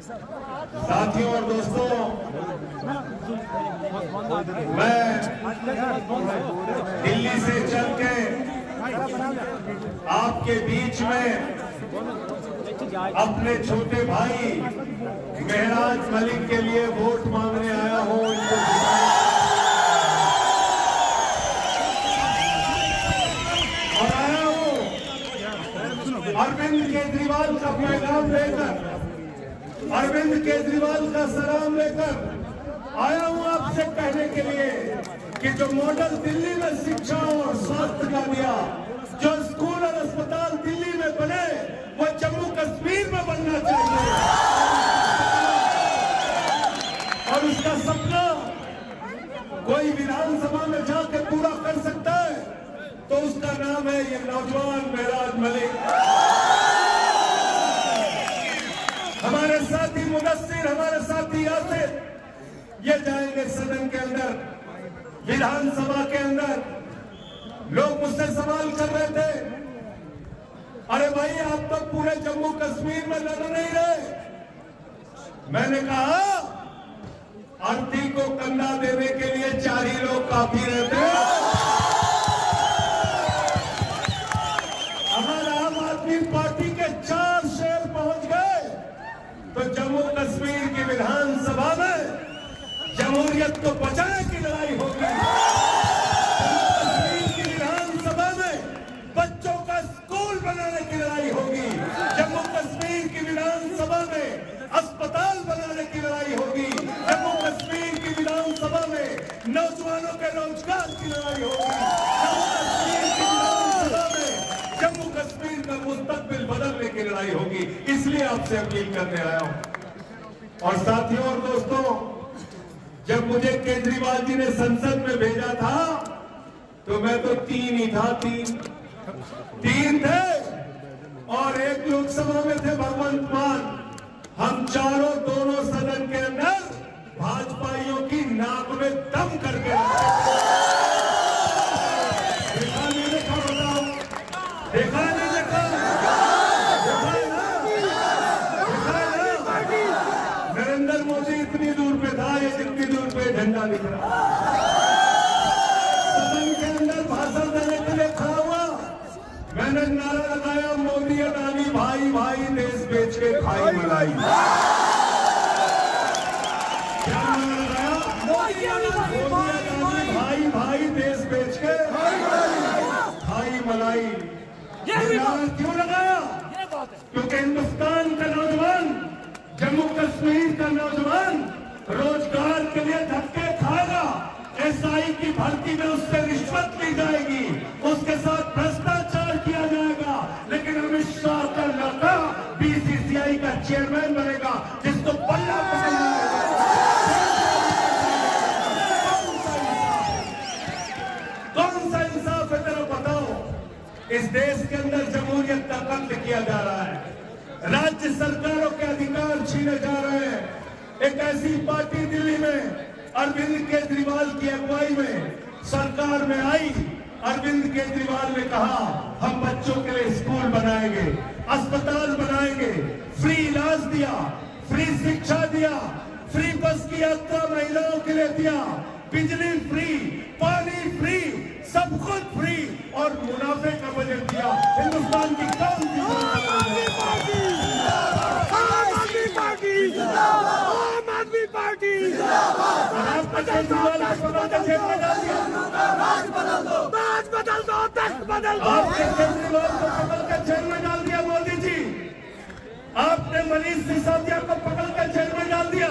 साथियों और दोस्तों, मैं दिल्ली से चल के आपके बीच में अपने छोटे भाई महराज मलिक के लिए वोट मांगने आया हूं। और आया हूं अरविंद केजरीवाल का पैगाम लेकर, अरविंद केजरीवाल का सलाम लेकर आया हूं आपसे कहने के लिए कि जो मॉडल दिल्ली में शिक्षा और स्वास्थ्य का दिया, जो स्कूल और अस्पताल दिल्ली में बने, वो जम्मू कश्मीर में बनना चाहिए। और उसका सपना कोई विधानसभा में जाकर पूरा कर सकता है तो उसका नाम है ये नौजवान महराज मलिक। हमारे साथी मुदस्सिर, हमारे साथी यासिर, ये जाएंगे सदन के अंदर, विधानसभा के अंदर। लोग मुझसे सवाल कर रहे थे, अरे भाई आप तो पूरे जम्मू कश्मीर में लड़ नहीं रहे। मैंने कहा अर्थी को कंधा देने के लिए 4 ही लोग काफी रहते हैं। अगर आम आदमी पार्टी के 4 शेर पहुंच गए तो जम्मू कश्मीर की विधानसभा में जमहूरियत को बचाने की लड़ाई होगी। जम्मू कश्मीर की विधानसभा में बच्चों का स्कूल बनाने की लड़ाई होगी। जम्मू कश्मीर की विधानसभा में अस्पताल बनाने की लड़ाई होगी। जम्मू कश्मीर की विधानसभा में नौजवानों के रोजगार की लड़ाई होगी। जम्मू कश्मीर का मुस्तकबिल बदलने की लड़ाई होगी। इसलिए आपसे अपील करने आया हूं। और साथियों और दोस्तों, जब मुझे केजरीवाल जी ने संसद में भेजा था तो मैं तो 3 ही था, 3 थे और एक लोकसभा में थे भगवंत मान। हम चारों दोनों सदन के अंदर भाजपाइयों की नाक में दम करके देखा नहीं देखा, बताओ, देखा नहीं देखा, नरेंद्र मोदी इतनी दूर पे था, ये जितनी दूर पे झंडा दिख रहा। सदन के अंदर भाषण देने के लिए खड़ा हुआ, मैंने नारा लगाया, मोदी अडानी भाई भाई देश बेच के खाई मलाई। क्या नारा लगाया? मोदी अडानी भाई भाई देश बेच के खाई मलाई। क्यों लगाया? क्योंकि हिंदुस्तान का नौजवान, जम्मू कश्मीर का नौजवान रोजगार के लिए धक्के खाएगा। एसआई की भर्ती में उससे रिश्वत ली जाएगी, उसके साथ भ्रष्टाचार किया जाएगा, लेकिन अमित शाह का लड़का बीसीसीआई का चेयरमैन बनेगा, जिसको बल्ला पकड़ना है। कौन सा इंसाफ है तेरा, बताओ। इस देश के अंदर जमहूरियत का कत्ल किया जा रहा है, राज्य सरकारों के अधिकार छीने जा रहे हैं। एक ऐसी पार्टी दिल्ली में अरविंद केजरीवाल की अगुवाई में सरकार में आई। अरविंद केजरीवाल ने कहा हम बच्चों के लिए स्कूल बनाएंगे, अस्पताल बनाएंगे, फ्री इलाज दिया, फ्री शिक्षा दिया, फ्री बस की यात्रा महिलाओं के लिए दिया, बिजली फ्री, पानी फ्री, सब कुछ फ्री और मुनाफे का बजट दिया। हिंदुस्तान की कौन सी पार्टी? आपका केजरीवाल अस्पताल का जेल में डाल दिया, राज बदल दो, तख्त बदल दो। आपने केजरीवाल को पकड़ कर जेल में डाल दिया मोदी जी। आपने मनीष सिसोदिया को पकड़ कर जेल में डाल दिया।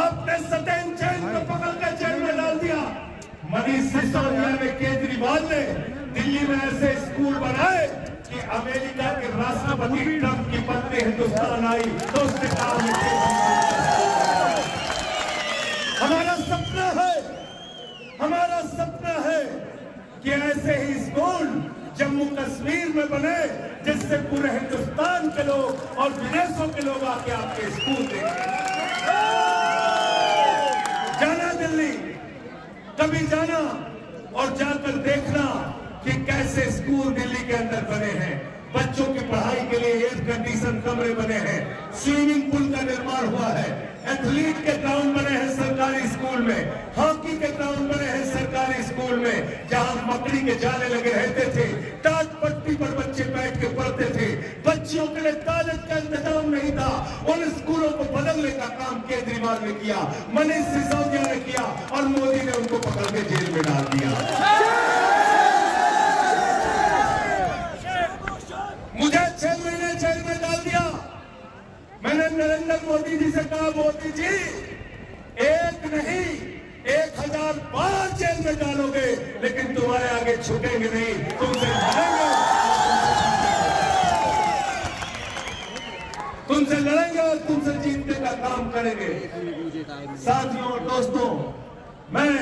आपने सत्येंद्र जैन को पकड़ कर जेल में डाल दिया। मनीष सिसोदिया ने, केजरीवाल ने दिल्ली में ऐसे स्कूल बनाए कि अमेरिका के राष्ट्रपति ट्रंप की पत्नी हिंदुस्तान आई तो उसने कहा हमारा सपना है कि ऐसे ही स्कूल जम्मू कश्मीर में बने, जिससे पूरे हिंदुस्तान के लोग और विदेशों के लोग आके आपके स्कूल देखें। जाना दिल्ली, कभी जाना और जाकर देखना कि कैसे स्कूल दिल्ली के अंदर बने हैं, बच्चों की पढ़ाई के लिए एयर कंडीशन कमरे बने हैं, स्विमिंग पूल का निर्माण हुआ है, एथलीट के ग्राउंड बने हैं सरकारी स्कूल में, हॉकी के ग्राउंड बने हैं सरकारी स्कूल में। जहां मकड़ी के जाले लगे रहते थे, टाट पट्टी पर बच्चे बैठ के पढ़ते थे, बच्चियों के लिए टॉयलेट का इंतजाम नहीं था, उन स्कूलों को बदलने का काम केजरीवाल ने किया, मनीष सिसोदिया ने किया और मोदी ने उनको पकड़ के जेल में डाल दिया। मुझे 6 महीने जेल में डाल दिया। मैंने नरेंद्र मोदी जी से कहा, मोदी जी एक नहीं 1000 बार जेल में डालोगे, लेकिन तुम्हारे आगे झुकेंगे नहीं, तुमसे लड़ेंगे और तुमसे जीतने का काम करेंगे। साथियों और दोस्तों, मैं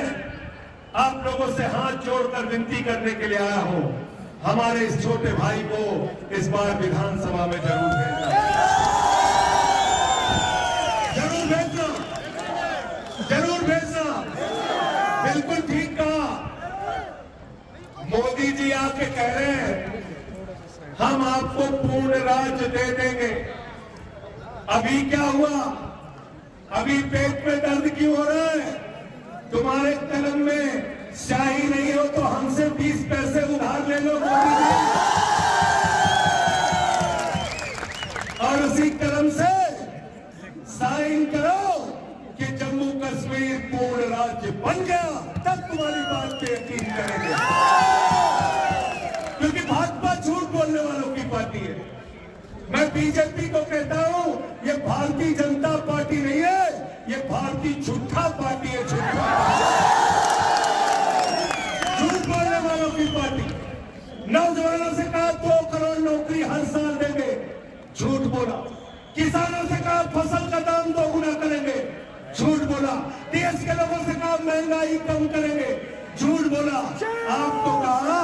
आप लोगों से हाथ जोड़कर विनती करने के लिए आया हूं, हमारे इस छोटे भाई को इस बार विधानसभा में जरूर भेजना, जरूर भेजना, जरूर भेजना। बिल्कुल ठीक कहा, मोदी जी आके कह रहे हैं हम आपको पूर्ण राज्य दे देंगे। अभी क्या हुआ? अभी पेट में दर्द क्यों हो रहा है? तुम्हारे कलम में स्याही नहीं हो तो हमसे 20 पैसे उधार ले लो मोदी जी, और उसी कलम से साइन करो कि जम्मू कश्मीर पूर्ण राज्य बन गया, तब तुम्हारी बात पे यकीन करेंगे। क्योंकि भाजपा झूठ बोलने वालों की पार्टी है। मैं बीजेपी को कहता हूं, ये भारतीय जनता पार्टी नहीं है, ये भारतीय झूठा पार्टी है, झूठा झूठ बोलने वालों की पार्टी। नौजवानों से कहा 2 करोड़ नौकरी हर साल देंगे, झूठ बोला। किसानों से कहा फसल का दाम 2 गुना करेंगे, झूठ बोला। देश के लोगों से कहा महंगाई कम करेंगे, झूठ बोला। आपको कहा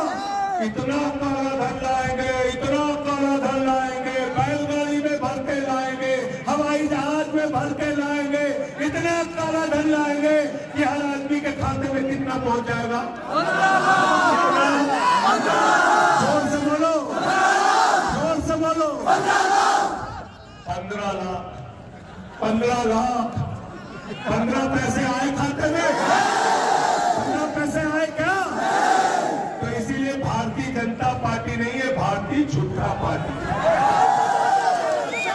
इतना काला धन लाएंगे, इतना काला धन लाएंगे, बैलगाड़ी में भर के लाएंगे, हवाई जहाज में भर के लाएंगे, इतना काला धन लाएंगे कि हर आदमी के खाते में कितना पहुंच जाएगा? जोर से बोलो, जोर से बोलो। 15 लाख, 15 लाख, 15 पैसे आए खाते में? 15 पैसे आए क्या? तो इसीलिए भारतीय जनता पार्टी नहीं है, भारतीय झूठा पार्टी,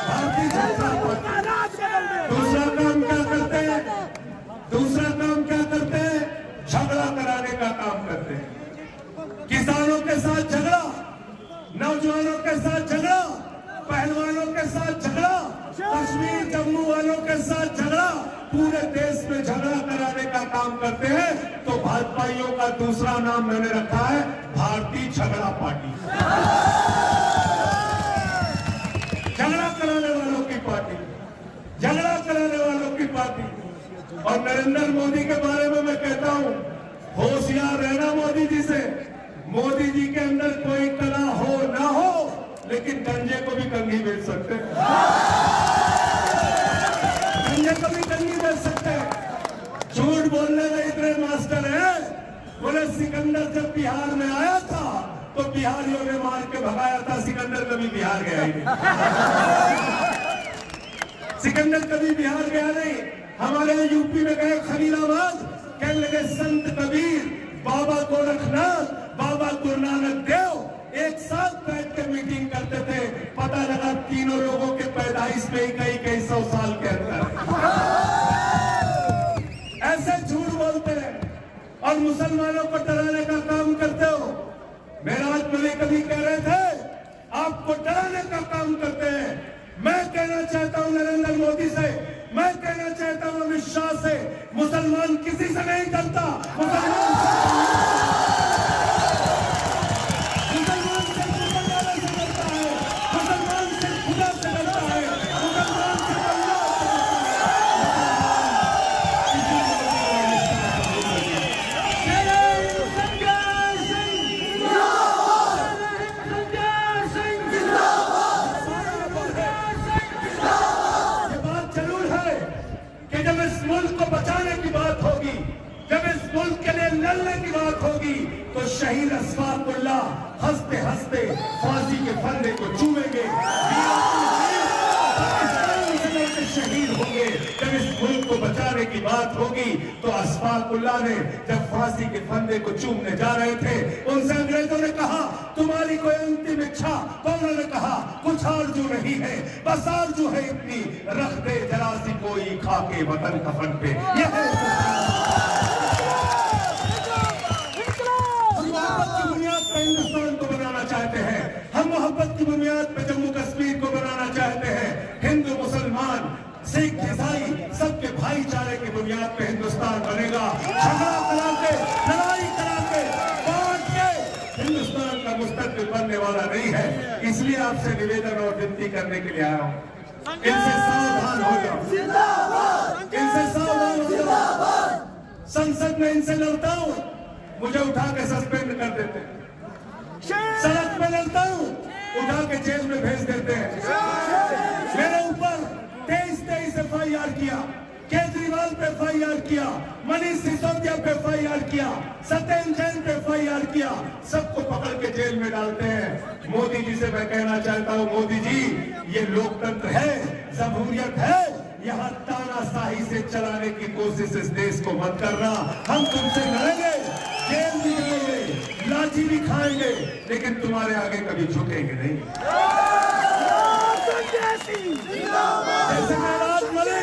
भारतीय झूठा पार्टी। दूसरा काम क्या करते हैं? दूसरा काम क्या करते हैं? झगड़ा कराने का काम करते हैं। किसानों के साथ झगड़ा, नौजवानों के साथ झगड़ा, पहलवानों के साथ झगड़ा, कश्मीर जम्मू वालों के साथ झगड़ा, पूरे देश में झगड़ा कराने का काम करते हैं। तो भाजपाइयों का दूसरा नाम मैंने रखा है भारतीय झगड़ा पार्टी, झगड़ा कराने वालों की पार्टी, झगड़ा कराने वालों की पार्टी। और नरेंद्र मोदी के बारे में मैं कहता हूं, होशियार रहना मोदी जी से। मोदी जी के अंदर कोई कला हो ना हो, लेकिन गंजे को भी कंघी बेच सकते हैं, गंजे को भी कंघी बेच सकते हैं। झूठ बोलने में इतने मास्टर हैं। बोले सिकंदर जब बिहार में आया था तो बिहारियों ने मार के भगाया था, सिकंदर कभी बिहार गया ही नहीं। सिकंदर कभी बिहार गया नहीं। हमारे यूपी में गए खलीलाबाद, कहने लगे संत कबीर, बाबा गोरखनाथ, बाबा गुरु नानक देव एक साथ बैठ के मीटिंग करते थे। पता लगा तीनों लोगों के पैदाइश में ही कई 100 साल के अंदर। ऐसे झूठ बोलते हैं और मुसलमानों को डराने का काम करते हो। मेराज मलिक कभी कह रहे थे आपको डराने का काम करते हैं। मैं कहना चाहता हूं नरेंद्र मोदी से, मैं कहना चाहता हूं अमित शाह से, मुसलमान किसी से नहीं डरता। मुसलमान से मुसलमान से डरता है, मुसलमान से खुदा से डरता है, मुसलमान से जब इस मुल्क को बचाने की बात होगी, जब इस मुल्क के लिए लड़ने की बात होगी, तो शहीद अशफाकुल्लाह हंसते हंसते फांसी के फंदे को चूमेंगे, शहीद होंगे। जब इस मुल्क को बचाने की बात होगी तो अशफाकुल्लाह ने जब फांसी के फंदे को चूमने जा रहे थे, उनसे अंग्रेजों ने कहा तुम्हारी कोई अंतिम इच्छा? तो उन्होंने कहा कुछ आरज़ू नहीं है, बस आरज़ू है इतनी, रख दे जरा सी कोई खाके वतन कफन पे। यह है हिंदुस्तान को बनाना चाहते हैं, हम मोहब्बत की बुनियाद पे जम्मू कश्मीर को बनाना चाहते हैं। हिंदू मुसलमान सिख ईसाई सबके भाईचारे की बुनियाद पे हिंदुस्तान बनेगा। झगड़ा करा के, लड़ाई करा के, बांट के हिंदुस्तान का मुस्तकबिल बनने वाला नहीं है। इसलिए आपसे निवेदन और विनती करने के लिए आया हूँ, इनसे सावधान हो जाओ, इनसे सावधान हो जाओ। संसद में इनसे लड़ता हूँ, मुझे उठा के सस्पेंड कर देते हैं। सड़क पे लड़ता हूँ, उठा के जेल में भेज देते हैं। मेरे ऊपर 23 FIR किया, केजरीवाल पे FIR किया, मनीष सिसोदिया पे FIR किया, सत्येंद्र जैन पे FIR किया, सबको पकड़ के जेल में डालते हैं। मोदी जी से मैं कहना चाहता हूँ, मोदी जी ये लोकतंत्र है, जमहूरियत है, यहाँ तानाशाही से चलाने की कोशिश इस देश को मत करना। हम तुमसे लड़ेंगे, जेल भी जाएंगे, लाठी भी खाएंगे, लेकिन तुम्हारे आगे कभी झुकेंगे नहीं। जैसे महराज मलिक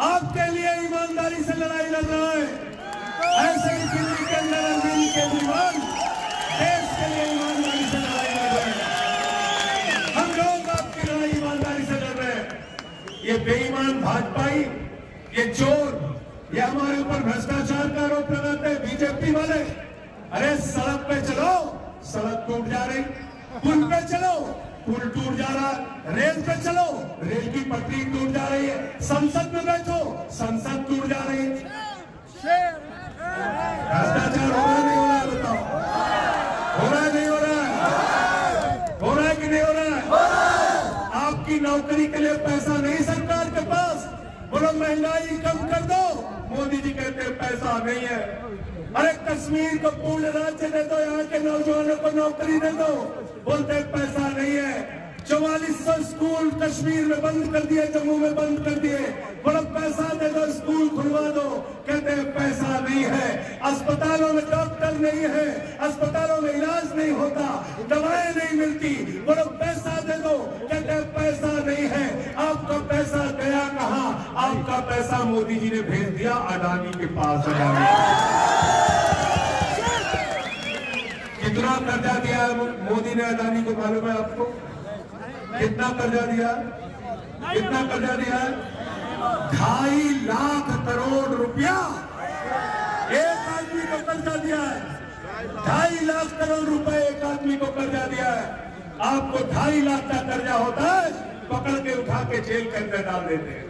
आपके लिए ईमानदारी से लड़ाई लड़ रहा है, ऐसे ही दिल्ली के अंदर अरविंद केजरीवाल देश के लिए ईमानदारी से लड़ाई लड़ रहे हैं। हम लोग आपकी लड़ाई ईमानदारी से लड़ रहे हैं। ये बेईमान भाजपाई, ये चोर, ये हमारे ऊपर भ्रष्टाचार का आरोप लगाते हैं बीजेपी वाले। अरे सड़क पे चलो, सड़क टूट जा रही, पुल पे चलो, पुल टूट जा रहा, रेल पे चलो, रेल की पटरी टूट जा रही है, संसद में बैठो, संसद टूट जा रही है। भ्रष्टाचार हो रहा है नहीं हो रहा है? बताओ, हो रहा है नहीं हो रहा है? हो रहा है कि नहीं हो रहा है? आपकी नौकरी के लिए पैसा नहीं सरकार के पास, बोलो महंगाई कम कर दो, मोदी जी कहते हैं पैसा नहीं है। अरे कश्मीर को पूर्ण राज्य दे दो, यहाँ के नौजवानों को नौकरी दे दो, बोलते पैसा नहीं है। 4400 स्कूल कश्मीर में बंद कर दिए, जम्मू में बंद कर दिए, बोलो पैसा दे दो, स्कूल खुलवा दो, कहते हैं पैसा नहीं है। अस्पतालों में डॉक्टर नहीं है, अस्पतालों में इलाज नहीं होता, दवाएं नहीं मिलती, बोलो पैसा दे दो, कहते हैं पैसा नहीं है। आपका पैसा गया कहाँ? आपका पैसा मोदी जी ने भेज दिया अडानी के पास। कितना कर्जा दिया है मोदी ने अडानी को, मालूम है आपको? कितना कर्जा दिया? कितना कर्जा दिया है? 2.5 लाख करोड़ रुपया एक आदमी को कर्जा दिया है। 2.5 लाख करोड़ रुपए एक आदमी को कर्जा दिया है। आपको 2.5 लाख का कर्जा होता है, पकड़ के उठा के जेल के अंदर डाल देते हैं।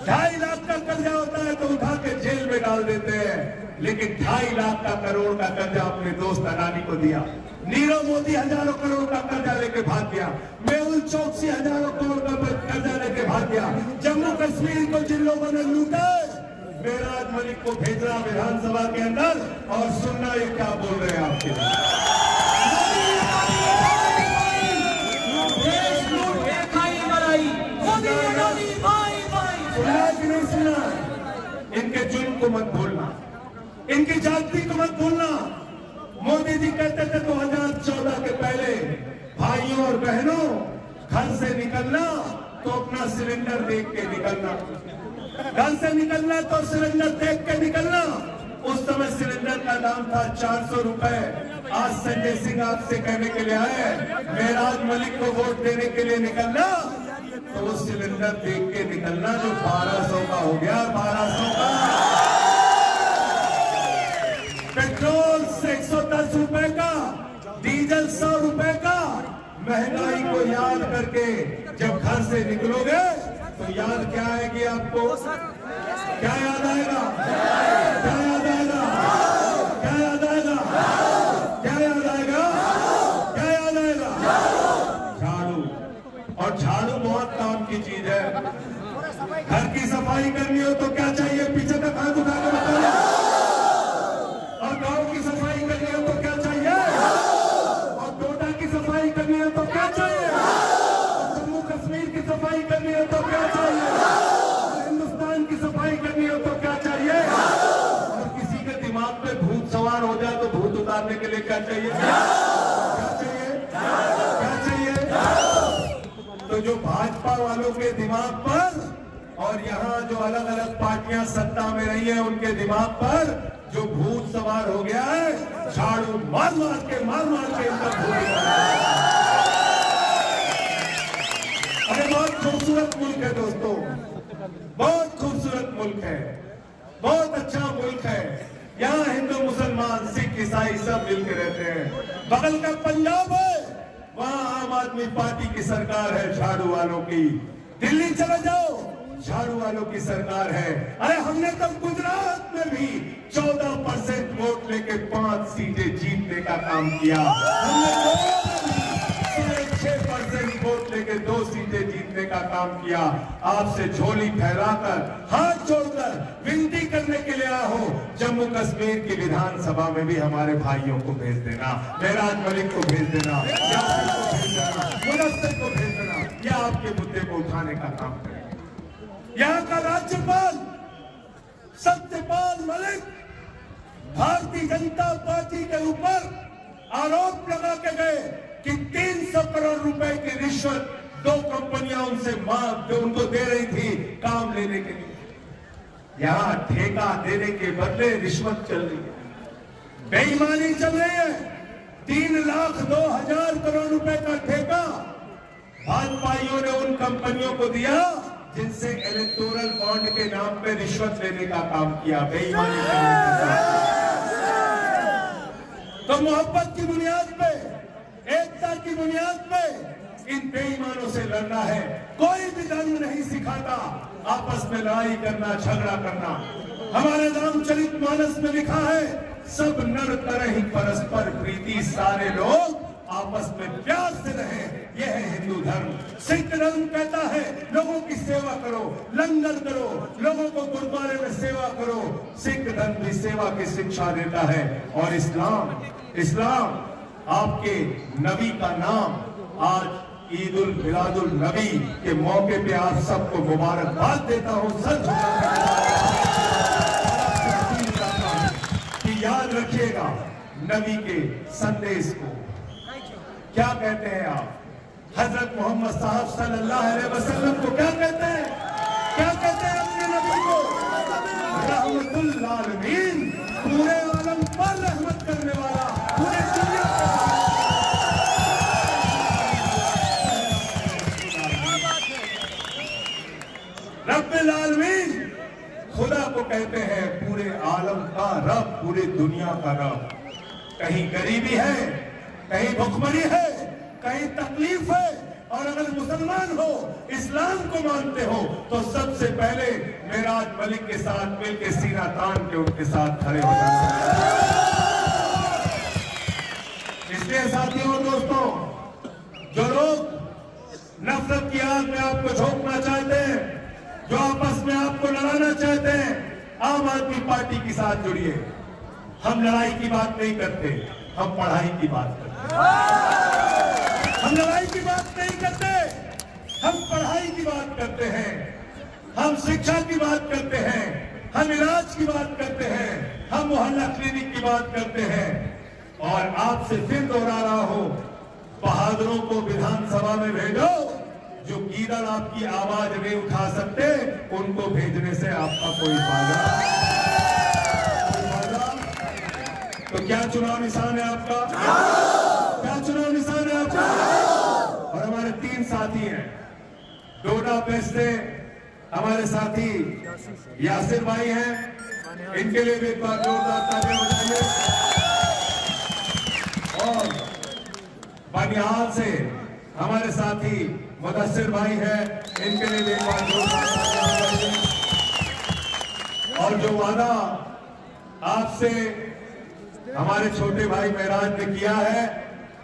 2.5 लाख का कर्जा होता है तो उठा के जेल में डाल देते हैं, लेकिन 2.5 लाख का करोड़ का कर्जा अपने दोस्त अडानी को दिया। नीरव मोदी हजारों करोड़ का कर्जा लेके भाग गया, मेहुल चौकसी हजारों करोड़ का कर्जा लेके भाग गया। जम्मू कश्मीर को जिन लोगों ने लूटा, महराज मलिक को भेजना विधानसभा के अंदर और सुनना ये क्या बोल रहे हैं आपके नहीं सुना। इनके जुल्म को मत भूलना, इनकी जाति को मत भूलना। मोदी जी कहते थे 2014 के पहले, भाइयों और बहनों घर से निकलना तो अपना सिलेंडर देख के निकलना, घर से निकलना तो सिलेंडर देख के निकलना। उस समय सिलेंडर का दाम था 400 रुपए। आज संजय सिंह आपसे कहने के लिए आए, महराज मलिक को वोट देने के लिए निकलना तो वो सिलेंडर देख के निकलना जो 1200 का हो गया, 1200 का। पेट्रोल 110 रुपए का, डीजल 100 रुपए का। महंगाई को याद करके जब घर से निकलोगे तो याद क्या आएगी आपको? क्या याद आएगा? क्या याद आएगा? क्या याद आएगा? क्या याद आएगा? क्या याद आएगा? झाड़ू। और झाड़ू बहुत काम की चीज है। घर की सफाई करनी हो तो क्या चाहिए? पीछे तक हाथ उठा के बताओ। और गांव की सफाई करनी हो तो क्या चाहिए? की सफाई करनी है तो क्या चाहिए? हिंदुस्तान की सफाई करनी हो तो क्या चाहिए? और किसी के दिमाग पे भूत सवार हो जाए तो भूत उतारने के लिए क्या चाहिए? क्या चाहिए? क्या चाहिए? तो जो भाजपा वालों के दिमाग पर और यहाँ जो अलग अलग पार्टियां सत्ता में रही हैं उनके दिमाग पर जो भूत सवार हो गया है, झाड़ू मार मार के इनका भूत। अरे बहुत खूबसूरत मुल्क है दोस्तों, बहुत खूबसूरत मुल्क है, बहुत अच्छा मुल्क है। यहाँ हिंदू मुसलमान सिख ईसाई सब मिलकर रहते हैं। बगल का पंजाब है, वहाँ आम आदमी पार्टी की सरकार है झाड़ू वालों की। दिल्ली चले जाओ, झाड़ू वालों की सरकार है। अरे हमने तो गुजरात में भी 14% वोट लेके 5 सीटें जीतने का काम किया। हमने 6% वोट लेके 2 सीटें जीतने का काम किया। आपसे झोली फैलाकर हाथ जोड़कर विनती करने के लिए आया हो, जम्मू कश्मीर की विधानसभा में भी हमारे भाइयों को भेज देना, मेराज मलिक को भेज देना, यासिर को भेज देना, मुनस्सिर को भेज देना, या आपके मुद्दे को उठाने का काम करें। यहाँ का राज्यपाल सत्यपाल मलिक भारतीय जनता पार्टी के ऊपर आरोप लगा के गए कि 300 करोड़ रुपए की रिश्वत 2 कंपनियां उनको दे रही थी काम लेने के लिए। यहां ठेका देने के बदले रिश्वत चल रही है, बेईमानी चल रही है। 3,02,000 करोड़ रुपए का ठेका भाजपाइयों ने उन कंपनियों को दिया जिनसे इलेक्टोरल बॉन्ड के नाम पे रिश्वत लेने का काम किया, बेईमानी करने के साथ। तो मोहब्बत की बुनियाद पे, एकता की बुनियाद पे इन बेईमानों से लड़ना है। कोई भी धर्म नहीं सिखाता आपस में लड़ाई करना, झगड़ा करना। हमारे रामचरित मानस में लिखा है, सब नर तरहि परस्पर प्रीति, सारे लोग आपस में प्यार से रहे, यह है हिंदू धर्म। सिख धर्म कहता है लोगों की सेवा करो, लंगर करो, लोगों को गुरुद्वारे में सेवा करो। सिख धर्म भी सेवा की शिक्षा देता है। और इस्लाम आपके नबी का नाम, आज ईद उल मिलादुल नबी के मौके पे आप सबको मुबारकबाद देता हूं। सच कि याद रखिएगा नबी के संदेश को। क्या कहते हैं आप? हजरत मोहम्मद साहब सल्लल्लाहु अलैहि वसल्लम को क्या कहते हैं? क्या कहते हैं अपने नबी को? रहमतुल आलमीन, पूरे आलम पर रहमत करने वाला, पूरे दुनिया रब्बुल आलमीन, खुदा को कहते हैं पूरे आलम का रब, पूरी दुनिया का रब। कहीं गरीबी है, कहीं भुखमरी है, कहीं तकलीफ है, और अगर मुसलमान हो, इस्लाम को मानते हो, तो सबसे पहले मेराज मलिक के साथ मिलकर सीना तान के उनके साथ खड़े हो जाते। इसलिए साथियों और दोस्तों, जो लोग नफरत की आग में आपको झोंकना चाहते हैं, जो आपस में आपको लड़ाना चाहते हैं, आम आदमी पार्टी के साथ जुड़िए। हम लड़ाई की बात नहीं करते, हम पढ़ाई की बात करते हैं। हम लड़ाई की बात नहीं करते, हम पढ़ाई की बात करते हैं। हम शिक्षा की बात करते हैं, हम इलाज की बात करते हैं, हम मोहल्ला क्लिनिक की बात करते हैं। और आपसे फिर दोहरा रहा हूं, बहादुरों को विधानसभा में भेजो। जो गीदड़ आपकी आवाज नहीं उठा सकते, उनको भेजने से आपका कोई फायदा। तो क्या चुनाव निशान है आपका? क्या चुनाव निशान है आपका? और हमारे 3 साथी हैं डोडा प्रेस से, हमारे साथी यासिर भाई हैं, इनके लिए भी एक बार जोरदार तालियां बजाइए। और बनिहाल से हमारे साथी मुदस्सिर भाई हैं, इनके लिए भी एक बार जोरदार तालियां बजाइए। और जो वादा आपसे हमारे छोटे भाई मेराज ने किया है,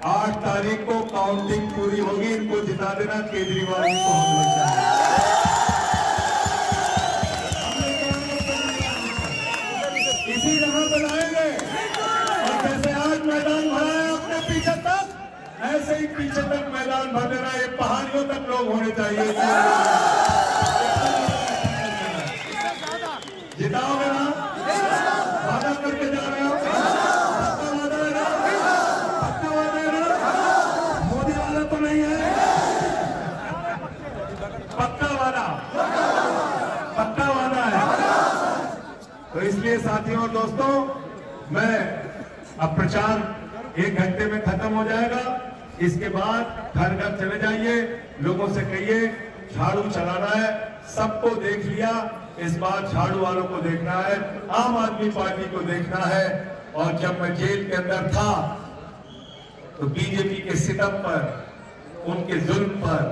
8 तारीख को काउंटिंग पूरी होगी, इनको जिता देना, केजरीवाल जी को हम लोग इसी जगह बनाएंगे। और जैसे आज मैदान भरा है अपने पीछे तक, ऐसे ही पीछे तक मैदान भर देना, ये पहाड़ियों तक लोग होने चाहिए। जिताओगे ना? वादा करके जा रहे हो? पक्का वादा है ना? पक्का वादा है ना? मोदी वाला तो नहीं है? पक्का वादा, पक्का वादा है। तो इसलिए साथियों और दोस्तों, मैं अब प्रचार 1 घंटे में खत्म हो जाएगा। इसके बाद घर घर चले जाइए, लोगों से कहिए झाड़ू चलाना है। सबको देख लिया, इस बार झाड़ू वालों को देखना है, आम आदमी पार्टी को देखना है। और जब मैं जेल के अंदर था तो बीजेपी के सितम पर, उनके जुल्म पर,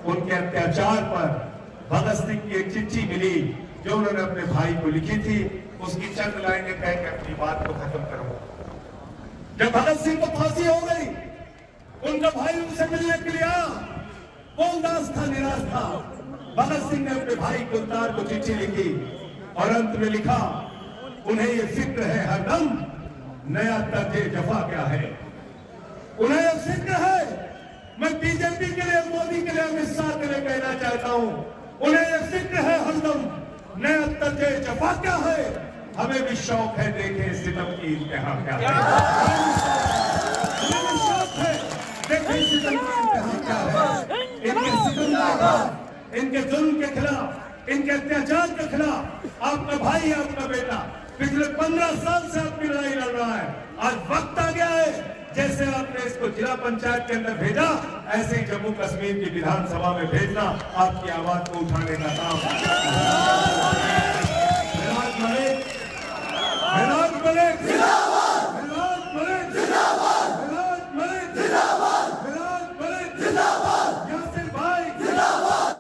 उनके अत्याचार पर भगत सिंह की एक चिट्ठी मिली जो उन्होंने अपने भाई को लिखी थी। उसकी चंद लाइनें कह के अपनी बात को खत्म करूंगा। जब भगत सिंह को फांसी हो गई, उनका भाई उनसे मिलने के लिए आया, वो उदास था, निराश था। भगत सिंह ने अपने भाई कुलतार को चिट्ठी लिखी और अंत में लिखा, उन्हें ये फिक्र है हरदम, नया तर्ज जफा क्या है। उन्हें ये फिक्र है, मैं बीजेपी के लिए, मोदी के लिए, अमित शाह के लिए कहना चाहता हूं, उन्हें ये फिक्र है हरदम, नया तर्ज जफा क्या है। हमें भी शौक है देखें सितम की इंतहा क्या है। हमें भी शौक है देखें सितम की इंतहा क्या है। इनके सितम के खिलाफ, इनके जुल्म के खिलाफ, इनके अत्याचार के खिलाफ आपका भाई है, आपका बेटा पिछले 15 साल से आपकी लड़ाई लड़ रहा है। आज वक्त आ गया है, जैसे आपने इसको जिला पंचायत के अंदर भेजा, ऐसे ही जम्मू कश्मीर की विधानसभा में भेजना, आपकी आवाज को उठाने का काम।